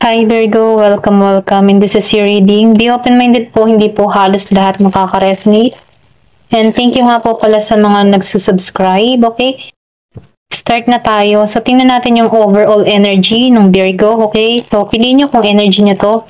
Hi Virgo, welcome. And this is your reading. Be open-minded po, hindi po halos lahat makaka-resonate. And thank you nga po pala sa mga nagsusubscribe, okay? Start na tayo. So, tingnan natin yung overall energy ng Virgo, okay? So, piliin nyo kung energy nyo to.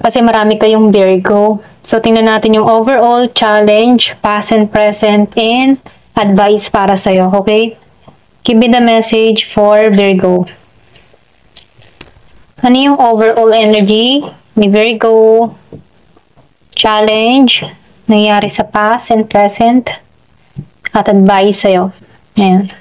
Kasi marami kayong Virgo. So, tingnan natin yung overall challenge, past and present, and advice para sa'yo, okay? Give me the message for Virgo. Ano yung overall energy ni Virgo? Challenge, nangyari sa past and present, at advice sa'yo. Ayan.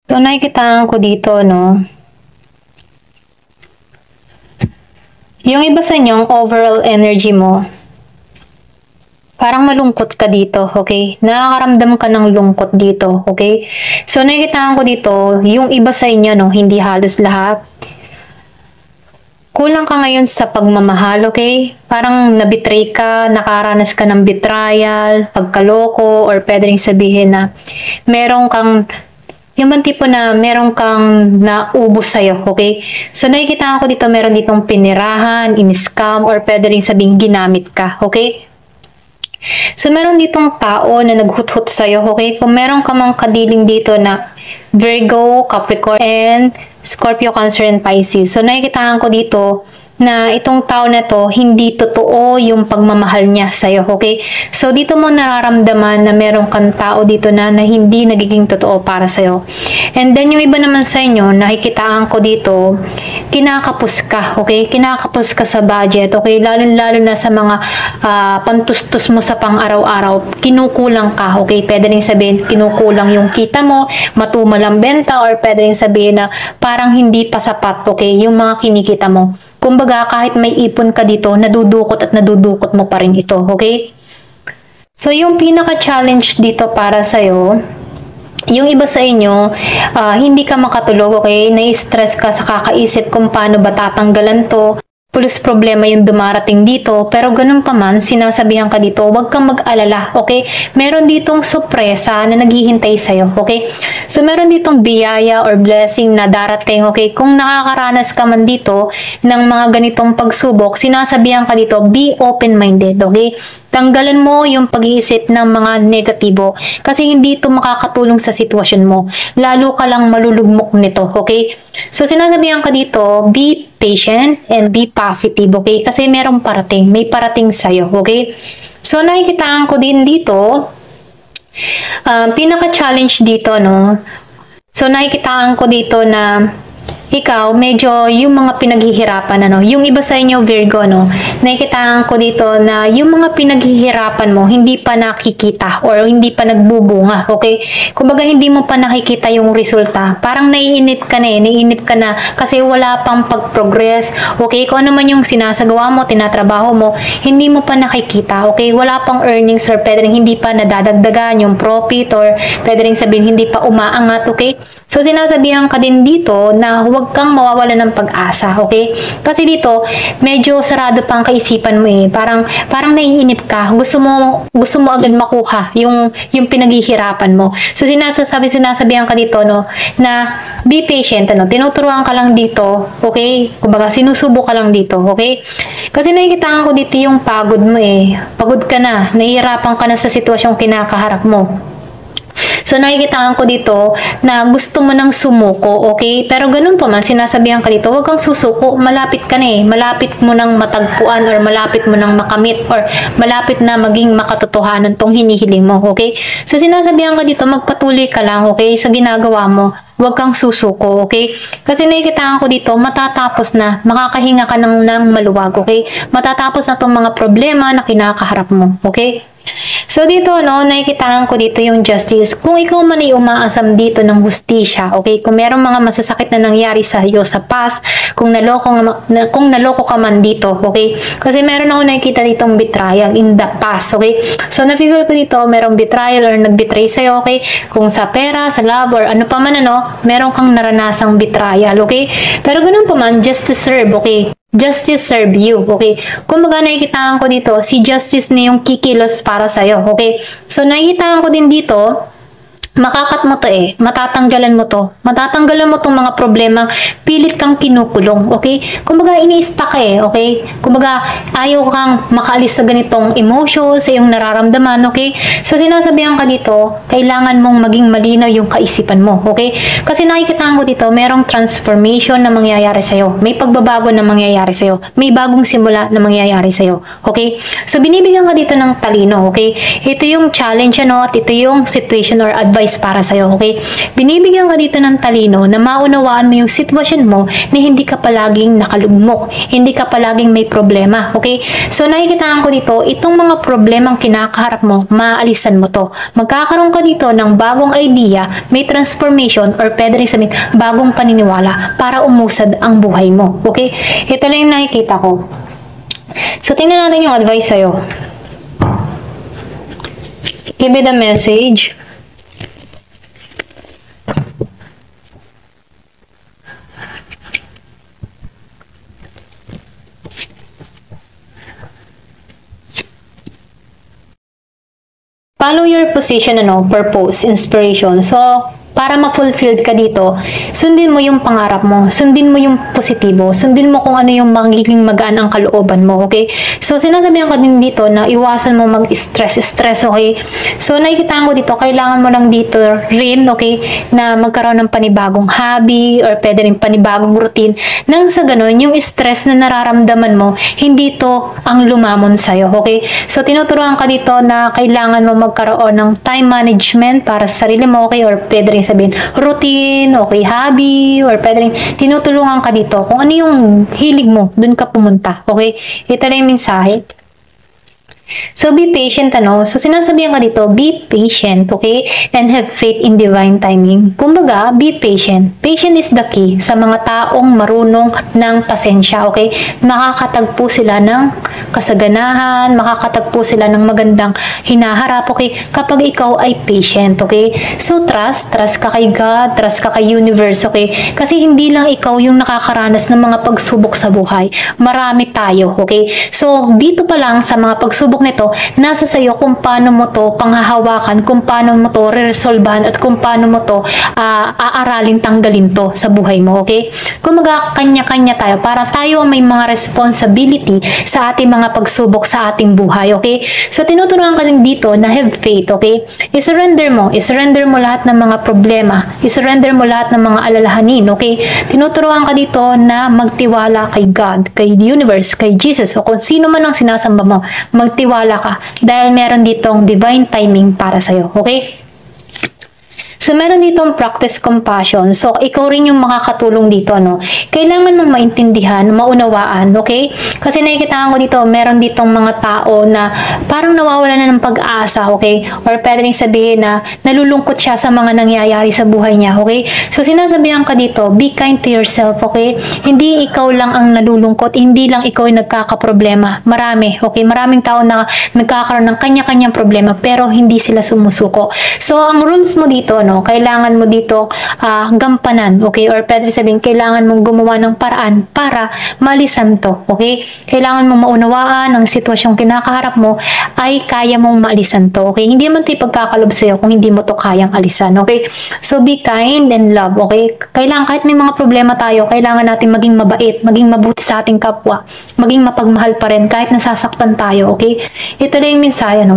So, nakikitaan ko dito, no? Yung iba sa inyo, overall energy mo, parang malungkot ka dito, okay? Nakakaramdam ka ng lungkot dito, okay? So, nakikitaan ko dito, yung iba sa inyo, no? Hindi halos lahat. Kulang ka ngayon sa pagmamahal, okay? Parang nabitray ka, nakaranas ka ng betrayal, pagkaloko, or pwede rin sabihin na meron kang yung bang tipo na meron kang naubos sa'yo, okay? So, nakikita ko dito, meron ditong pinirahan, in-scam, or pwede rin sabing ginamit ka, okay? So, meron ditong tao na naghuthot sa'yo, okay? Kung meron ka mang kadiling dito na Virgo, Capricorn, and Scorpio, Cancer, and Pisces. So, nakikita ko dito na itong tao na to, hindi totoo yung pagmamahal niya sa'yo, okay? So, dito mo nararamdaman na meron kang tao dito na hindi nagiging totoo para sa'yo. And then, yung iba naman sa inyo, nakikitaan ko dito, kinakapos ka, okay? Kinakapos ka sa budget, okay? Lalo-lalo na sa mga pantustos mo sa pang-araw-araw, kinukulang ka, okay? Pwede rin sabihin, kinukulang yung kita mo, matumal ang benta, or pwede rin sabihin na parang hindi pa sapat, okay? Yung mga kinikita mo. Kumbaga, kahit may ipon ka dito, nadudukot at nadudukot mo pa rin ito, okay? So, yung pinaka-challenge dito para sa'yo, yung iba sa inyo, hindi ka makatulog, okay? Nai-stress ka sa kakaisip kung paano ba tatanggalan to. Plus problema yung dumarating dito, pero ganun pa man, sinasabihan ka dito, huwag kang mag-alala, okay? Meron ditong sorpresa na naghihintay sa'yo, okay? So, meron ditong biyaya or blessing na darating, okay? Kung nakakaranas ka man dito ng mga ganitong pagsubok, sinasabihan ka dito, be open-minded, okay? Tanggalan mo yung pag-iisip ng mga negatibo kasi hindi ito makakatulong sa sitwasyon mo. Lalo ka lang malulugmok nito, okay? So, sinasabihan ka dito, be patient and be positive, okay? Kasi merong parating, may parating sa'yo, okay? So, nakikitaan ko din dito, pinaka-challenge dito, no? So, nakikitaan ko dito na ikaw, medyo yung mga pinaghihirapan, ano, yung iba sa inyo, Virgo, no, nakikitaan ko dito na yung mga pinaghihirapan mo, hindi pa nakikita or hindi pa nagbubunga, okay? Kumbaga, hindi mo pa nakikita yung resulta. Parang naiinip ka na kasi wala pang pag-progress, okay? Kung ano man yung sinasagawa mo, tinatrabaho mo, hindi mo pa nakikita, okay? Wala pang earnings or pwede rin hindi pa nadadagdagan yung profit or pwede rin sabihin hindi pa umaangat, okay? So, sinasabihan ka din dito na huwag kang mawawala ng pag-asa, okay? Kasi dito, medyo sarado pa ang kaisipan mo eh. Parang naiinip ka. Gusto mo agad makuha yung pinaghihirapan mo. So, sinasabihan ka dito, no, na be patient, ano, tinuturuan ka lang dito, okay? Kumbaga, sinusubo ka lang dito, okay? Kasi nakikitaan ko dito yung pagod mo eh. Pagod ka na, nahihirapan ka na sa sitwasyong kinakaharap mo. So, nakikitaan ko dito na gusto mo nang sumuko, okay? Pero ganun pa man, sinasabihan ka dito, huwag kang susuko, malapit ka na eh. Malapit mo nang matagpuan or malapit mo nang makamit or malapit na maging makatotohanan tong hinihiling mo, okay? So, sinasabihan ka dito, magpatuloy ka lang, okay? Sa ginagawa mo, huwag kang susuko, okay? Kasi nakikitaan ko dito, matatapos na, makakahinga ka ng maluwag, okay? Matatapos na tong mga problema na kinakaharap mo, okay? So dito, no, nakikitaan ko dito yung justice. Kung ikaw man ay umaasam dito ng hustisya, okay? Kung merong mga masasakit na nangyari sa iyo sa past, kung naloko ka man dito, okay? Kasi meron ako nakikita ditong betrayal in the past, okay? So na-feel ko dito, merong betrayal or nag-betray sa'yo, okay? Kung sa pera, sa love, or ano pa man ano, meron kang naranasang betrayal, okay? Pero ganun pa man, just to serve, okay? Justice serve you, okay? Kung baga nakikitaan ko dito, si Justice na yung kikilos para sa'yo, okay? So nakikitaan ko din dito, makakat mo to matatanggalan mo to. Matatanggalan mo tong mga problema, pilit kang kinukulong, okay? Kumbaga, ini-stuck okay? Kumbaga, ayaw kang makaalis sa ganitong emotion, sa iyong nararamdaman, okay? So, sinasabihan ka dito, kailangan mong maging malinaw yung kaisipan mo, okay? Kasi nakikitaan ko dito, merong transformation na mangyayari sa'yo. May pagbabago na mangyayari sa'yo. May bagong simula na mangyayari sa'yo, okay? So, binibigyan ka dito ng talino, okay? Ito yung challenge, at ito yung situation or advice para sa'yo, okay? Binibigyan ka dito ng talino na maunawaan mo yung sitwasyon mo na hindi ka palaging nakalugmok, hindi ka palaging may problema, okay? So, nakikitaan ko dito, itong mga problemang kinakaharap mo, maaalisan mo to. Magkakaroon ka dito ng bagong idea, may transformation, or pwede rin sabihin, bagong paniniwala para umusad ang buhay mo, okay? Ito lang yung nakikita ko. So, tingnan natin yung advice sa'yo. Give me the message. Follow your position, purpose, inspiration. So, para ma-fulfilled ka dito, sundin mo yung pangarap mo, sundin mo yung positibo, sundin mo kung ano yung magiging magaan ang kalooban mo, okay? So, sinasabihan ko din dito na iwasan mo mag-stress, okay? So, nakikitaan ko dito, kailangan mo lang dito rin, okay, na magkaroon ng panibagong hobby or pwede rin panibagong routine nang sa ganun, yung stress na nararamdaman mo, hindi to ang lumamon sa'yo, okay? So, tinuturuan ka dito na kailangan mo magkaroon ng time management para sa sarili mo, okay? Or pwede rin sabihin, routine, okay, hobby, or pwede rin, tinutulungan ka dito kung ano yung hilig mo, dun ka pumunta, okay? Ito na yung mensahe. So, be patient, So, sinasabihan ka dito, be patient, okay? And have faith in divine timing. Kumbaga, be patient. Patient is the key sa mga taong marunong ng pasensya, okay? Makakatagpo sila ng kasaganahan, makakatagpo sila ng magandang hinaharap, okay? Kapag ikaw ay patient, okay? So, trust ka kay God, trust ka kay universe, okay? Kasi hindi lang ikaw yung nakakaranas ng mga pagsubok sa buhay. Marami tayo, okay? So, dito pa lang sa mga pagsubok nito, nasa sayo kung paano mo to panghahawakan, kung paano mo to resolbahan, at kung paano mo to aaralin, tanggalin to sa buhay mo, okay? Kumaga, kanya-kanya tayo para tayo may mga responsibility sa ating mga pagsubok sa ating buhay, okay? So, tinuturuan ka din dito na have faith, okay? I-surrender mo lahat ng mga problema, i-surrender mo lahat ng mga alalahanin, okay? Tinuturuan ka dito na magtiwala kay God, kay universe, kay Jesus, o kung sino man ang sinasamba mo, magtiwala ka dahil meron ditong divine timing para sa'yo, okay? So, meron ditong practice compassion. So, ikaw rin yung makakatulong dito, Kailangan mong maintindihan, maunawaan, okay? Kasi nakikitaan ko dito, meron ditong mga tao na parang nawawala na ng pag-asa, okay? Or pwede rin sabihin na nalulungkot siya sa mga nangyayari sa buhay niya, okay? So, sinasabihan ka dito, be kind to yourself, okay? Hindi ikaw lang ang nalulungkot, hindi lang ikaw yung nagkakaproblema. Marami, okay? Maraming tao na nagkakaroon ng kanya-kanyang problema pero hindi sila sumusuko. So, ang rules mo dito, kailangan mo dito gampanan, okay? Or pwede sabihin, kailangan mong gumawa ng paraan para malisan to, okay? Kailangan mong maunawaan ang sitwasyong kinakaharap mo ay kaya mong maalisan to, okay? Hindi man ito pagkakalob sa'yo kung hindi mo to kayang alisan, okay? So, be kind and love, okay? Kailangan, kahit may mga problema tayo, kailangan natin maging mabait, maging mabuti sa ating kapwa, maging mapagmahal pa rin kahit nasasaktan tayo, okay? Ito na yung mensahe,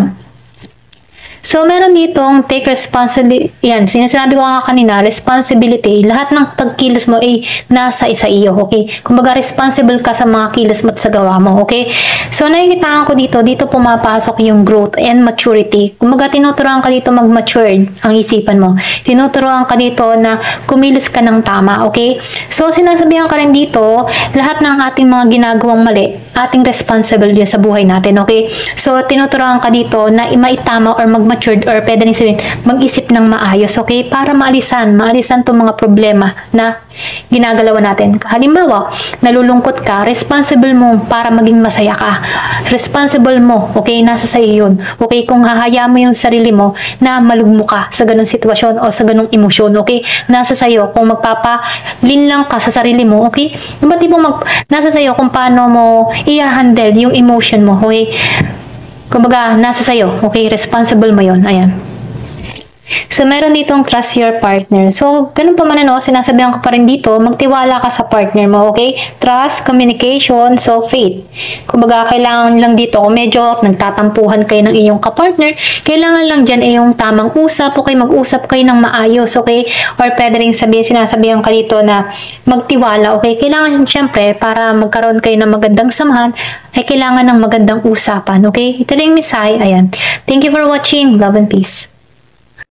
So, meron ditong take responsibility. Yan, sinasabi ko nga kanina, responsibility. Lahat ng pagkilos mo ay nasa isa iyo, okay? Kumbaga, responsible ka sa mga kilos mo at sa gawa mo, okay? So, nakikitaan ko dito pumapasok yung growth and maturity. Kumbaga, tinuturuan ka dito mag-mature ang isipan mo. Tinuturuan ka dito na kumilos ka ng tama, okay? So, sinasabihan ka rin dito, lahat ng ating mga ginagawang mali, ating responsible yun sa buhay natin, okay? So, tinuturuan ka dito na maitama or mag-matured or pwede rin sabihin, mag-isip ng maayos, okay? Para maalisan itong mga problema na ginagalawan natin. Halimbawa, nalulungkot ka, responsible mo para maging masaya ka. Responsible mo, okay? Nasa sa'yo yun. Okay? Kung hahayaan mo yung sarili mo na malugmo ka sa ganung sitwasyon o sa ganung emosyon, okay? Nasa sa'yo. Kung magpapalinlang ka sa sarili mo, okay? Ba't di mo nasa sa'yo kung paano mo i-handle yung emotion mo, okay? Kumbaga, nasa sa'yo, okay? Responsible mo yun. Ayan. So, meron ditong trust your partner. So, ganun pa man ano, sinasabihan ko pa rin dito, magtiwala ka sa partner mo, okay? Trust, communication, so faith. Kumbaga, kailangan lang dito, kung medyo nagtatampuhan kayo ng iyong kapartner, kailangan lang dyan ay yung tamang usap, okay? Mag-usap kayo ng maayos, okay? Or pwede rin sinasabihan ka dito na magtiwala, okay? Kailangan syempre, para magkaroon kayo ng magandang samahan, ay kailangan ng magandang usapan, okay? Ito rin misay, ayan. Thank you for watching. Love and peace.